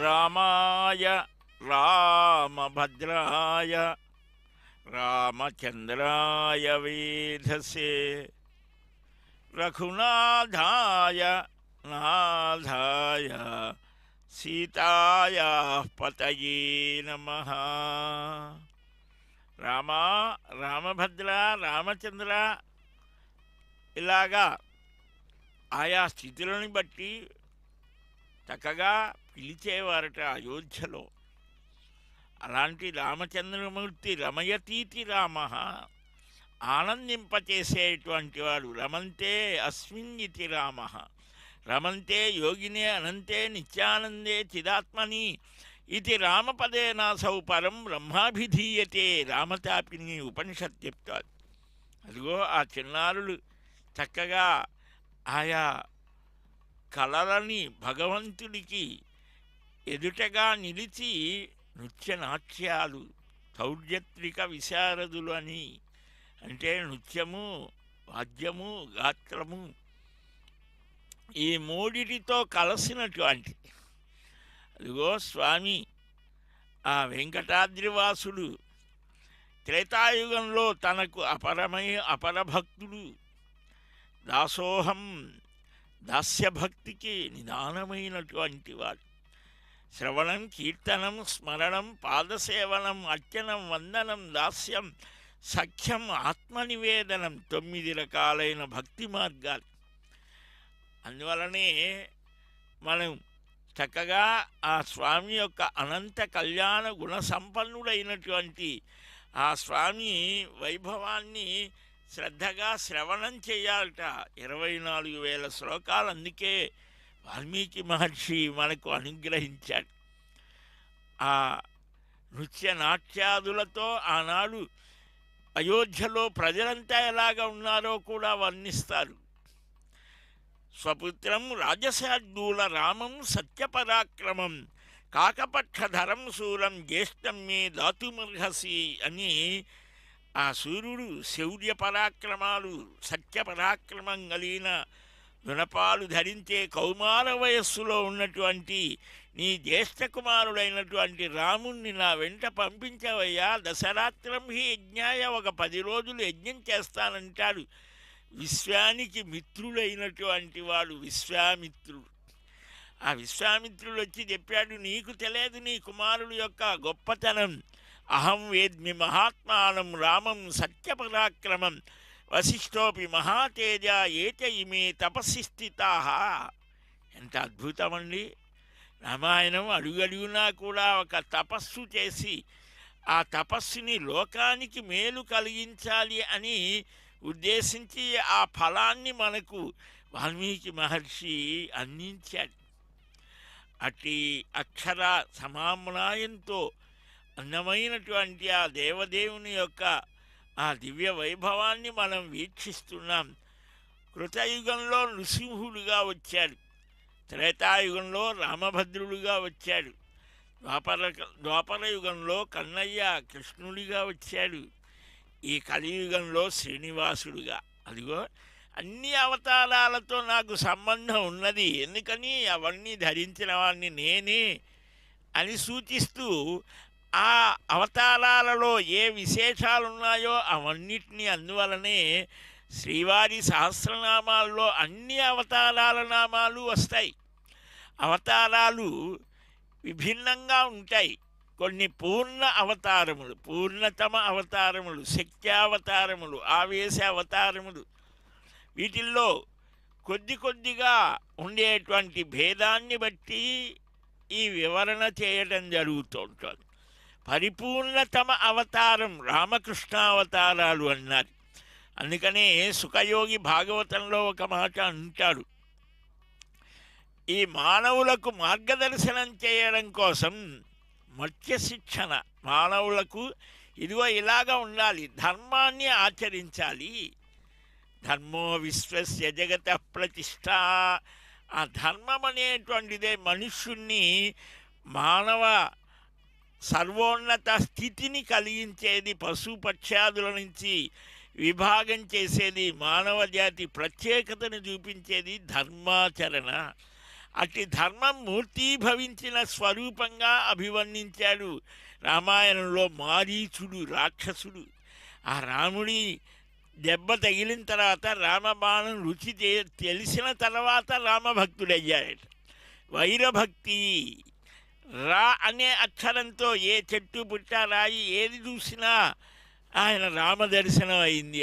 రామాయ రామభద్రాయ రామచంద్రాయ వేధసే రఘునాథాయ నాథాయ సీతాయా పతయే నమః. రామ, రామభద్ర, రామచంద్ర ఇలాగా ఆయా స్థితులను బట్టి చక్కగా పిలిచేవారట అయోధ్యలో. అలాంటి రామచంద్రమూర్తి రమయతీతి రామ, ఆనందింపచేసేటువంటి వాడు. రమంతే అస్మిన్ ఇతి రామ, రమంతే యోగినే అనంతే నిత్యానందే చిదాత్మని ఇది రామపదేనాసౌ పరం బ్రహ్మాభిధీయతే రామతాపిని ఉపనిషత్ చెప్తారు. అదిగో ఆ చిన్నారులు చక్కగా ఆయా కళలని భగవంతుడికి ఎదుటగా నిలిచి నృత్యనాట్యాలు, సౌర్యత్రిక విశారదులు అని, అంటే నృత్యము, వాద్యము, గాత్రము ఈ మూడిటితో కలసినటువంటి అదిగో స్వామి ఆ వెంకటాద్రివాసుడు త్రేతాయుగంలో తనకు అపరభక్తుడు, దాసోహం దాస్యభక్తికి నిదానమైనటువంటి వాడు. శ్రవణం, కీర్తనం, స్మరణం, పాదసేవనం, అర్చనం, వందనం, దాస్యం, సఖ్యం, ఆత్మనివేదనం 9 రకాలైన భక్తి మార్గాలు. అందువలనే మనం చక్కగా ఆ స్వామి యొక్క అనంత కళ్యాణ గుణ సంపన్నుడైనటువంటి ఆ స్వామి వైభవాన్ని శ్రద్ధగా శ్రవణం చేయాలట. 24,000 శ్లోకాలు అందుకే వాల్మీకి మహర్షి మనకు అనుగ్రహించాడు. ఆ నృత్య నాట్యాదులతో ఆనాడు అయోధ్యలో ప్రజలంతా ఎలాగ ఉన్నారో కూడా వర్ణిస్తారు. స్వపుత్రం రాజశార్దూల రామం సత్యపరాక్రమం కాకపక్షధరం శూరం జ్యేష్టం మే దాతుమర్హసి అని ఆ సూర్యుడు శౌర్య పరాక్రమాలు, సత్యపరాక్రమం కలిగిన గుణపాలు ధరించే కౌమార వయస్సులో ఉన్నటువంటి నీ జ్యేష్ఠ కుమారుడైనటువంటి రాముణ్ణి నా వెంట పంపించవయ్యా. దశరాత్రం హి యజ్ఞాయ, ఒక 10 రోజులు యజ్ఞం చేస్తానంటాడు. విశ్వానికి మిత్రుడైనటువంటి వాడు విశ్వామిత్రుడు. ఆ విశ్వామిత్రుడు వచ్చి చెప్పాడు, నీకు తెలియదు నీ కుమారుడు యొక్క గొప్పతనం. అహం వేద్మి మహాత్మానం రామం సత్యపరాక్రమం వశిష్ఠోపి మహాతేజ ఏచ ఇమే తపస్సి స్థితాః. ఎంత అద్భుతమండి! రామాయణం అడుగడుగునా కూడా ఒక తపస్సు చేసి ఆ తపస్సుని లోకానికి మేలు కలిగించాలి అని ఉద్దేశించి ఆ ఫలాన్ని మనకు వాల్మీకి మహర్షి అందించాడు. అట్టి అక్షర సమామ్నాయంతో అందమైనటువంటి ఆ దేవదేవుని యొక్క ఆ దివ్య వైభవాన్ని మనం వీక్షిస్తున్నాం. కృతయుగంలో నృసింహుడుగా వచ్చాడు, త్రేతాయుగంలో రామభద్రుడుగా వచ్చాడు, ద్వాపర యుగంలో కన్నయ్య కృష్ణుడిగా వచ్చాడు, ఈ కలియుగంలో శ్రీనివాసుడుగా. అదిగో అన్ని అవతారాలతో నాకు సంబంధం ఉన్నది, ఎందుకని అవన్నీ ధరించిన వాడిని నేనే అని సూచిస్తూ ఆ అవతారాలలో ఏ విశేషాలు ఉన్నాయో అవన్నిటినీ అందువలనే శ్రీవారి సహస్రనామాల్లో అన్ని అవతారాల నామాలు వస్తాయి. అవతారాలు విభిన్నంగా ఉంటాయి. కొన్ని పూర్ణ అవతారములు, పూర్ణతమ అవతారములు, శక్త్యావతారములు, ఆవేశ అవతారములు. వీటిల్లో కొద్దిగా ఉండేటువంటి భేదాన్ని బట్టి ఈ వివరణ చేయడం జరుగుతూ ఉంటుంది. పరిపూర్ణతమ అవతారం రామకృష్ణావతారాలు అన్నారు. అందుకనే సుఖయోగి భాగవతంలో ఒక మాట అంటాడు, ఈ మానవులకు మార్గదర్శనం చేయడం కోసం మత్స్య శిక్షణ, మానవులకు ఇదిగో ఇలాగ ఉండాలి, ధర్మాన్ని ఆచరించాలి. ధర్మో విశ్వస్య జగత ప్రతిష్ట. ఆ ధర్మం అనేటువంటిదే మనుష్యుణ్ణి మానవ సర్వోన్నత స్థితిని కలిగించేది, పశుపక్ష్యాదుల నుంచి విభాగం చేసేది, మానవ జాతి ప్రత్యేకతను చూపించేది ధర్మాచరణ. అట్టి ధర్మం మూర్తీభవించిన స్వరూపంగా అభివర్ణించాడు రామాయణంలో మారీచుడు రాక్షసుడు. ఆ రాముడి దెబ్బ తగిలిన తర్వాత రామబాణం రుచి తెలిసిన తర్వాత రామభక్తుడయ్యాడట. వైరభక్తి రా అనే అక్షరంతో ఏ చెట్టు పుట్ట రాయి ఏది చూసినా ఆయన రామదర్శనం అయింది.